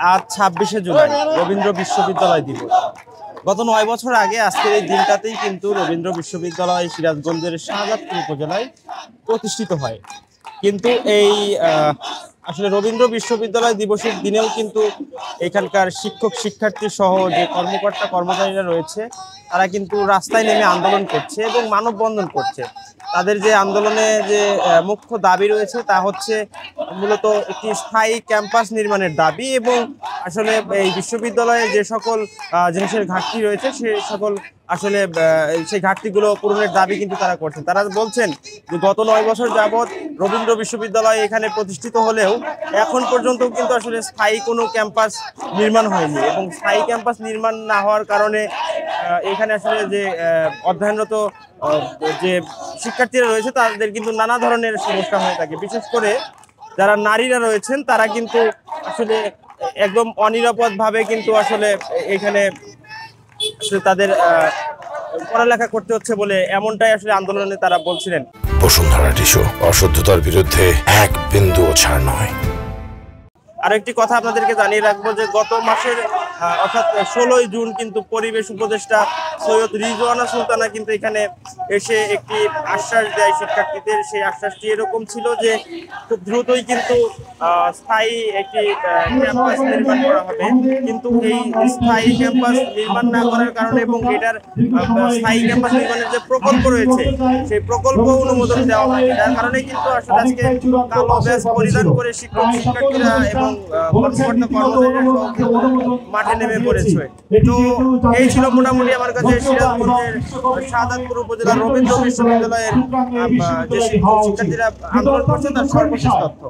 আজ ২৬শে জুলাই রবীন্দ্র বিশ্ববিদ্যালয় দিবস। গত ৯ বছর আগে আজকের এই দিনটাতেই কিন্তু রবীন্দ্র বিশ্ববিদ্যালয় সিরাজগঞ্জের শাহজাদপুর উপজেলায় প্রতিষ্ঠিত হয়। কিন্তু এই আসলে রবীন্দ্র বিশ্ববিদ্যালয় দিবসের দিনেও কিন্তু এখানকার শিক্ষক শিক্ষার্থী সহ যে কর্মকর্তা কর্মচারীরা রয়েছে তারা কিন্তু রাস্তায় নেমে আন্দোলন করছে এবং মানববন্ধন করছে। তাদের যে আন্দোলনে যে মুখ্য দাবি রয়েছে তা হচ্ছে মূলত একটি স্থায়ী ক্যাম্পাস নির্মাণের দাবি এবং আসলে এই বিশ্ববিদ্যালয়ে যে সকল জিনিসের ঘাটতি রয়েছে সে সকল আসলে সেই ঘাটতিগুলো পূরণের দাবি কিন্তু তারা করছেন। তারা বলছেন যে গত ৯ বছর যাবৎ রবীন্দ্র বিশ্ববিদ্যালয় এখানে প্রতিষ্ঠিত হলেও এখন পর্যন্ত কিন্তু আসলে স্থায়ী কোনো ক্যাম্পাস নির্মাণ হয়নি এবং স্থায়ী ক্যাম্পাস নির্মাণ না হওয়ার কারণে এখানে আসলে যে অধ্যয়নরত যে শিক্ষার্থীরা রয়েছে তাদের কিন্তু নানা ধরনের সমস্যা হয়ে থাকে। বিশেষ করে যারা নারীরা রয়েছেন তারা কিন্তু আসলে একদম অনিরাপদভাবে কিন্তু আসলে এখানে আসলে তাদের পড়ালেখা করতে হচ্ছে বলে এমনটাই আসলে আন্দোলনে তারা বলছিলেন। বসুন্ধরা টিস্যু অশুদ্ধতার বিরুদ্ধে এক বিন্দুও ছাড় নয়। আরেকটি কথা আপনাদেরকে জানিয়ে রাখবো যে গত মাসের অর্থাৎ ১৬ই জুন কিন্তু পরিবেশ উপদেষ্টা সৈয়দ রিজওয়ানা সুলতানা কিন্তু এখানে এসে একটি আশ্বাস দেয় শিক্ষার্থীদের। সেই আশ্বাসটি এরকম ছিল যে খুব দ্রুতই কিন্তু স্থায়ী একটি ক্যাম্পাস নির্মাণ করা হবে, কিন্তু এই স্থায়ী ক্যাম্পাস নির্মাণ না করার কারণে এবং এটার স্থায়ী ক্যাম্পাস নির্মাণের যে প্রকল্প রয়েছে সেই প্রকল্প অনুমোদন দেওয়া হয়নি, যার কারণে কিন্তু আসলে আজকে কালো ব্যাজ পরিধান করে শিক্ষক শিক্ষার্থীরা এবং কর্মকর্তা কর্মচারীরা মাঠে নেমে পড়েছে। তো এই ছিল মোটামুটি আমার কাছে সিরাজগঞ্জের শাহজাদপুর উপজেলার রবীন্দ্র বিশ্ববিদ্যালয়ের যে শিক্ষার্থীরা আন্দোলন করছে তার সর্বশেষ তথ্য।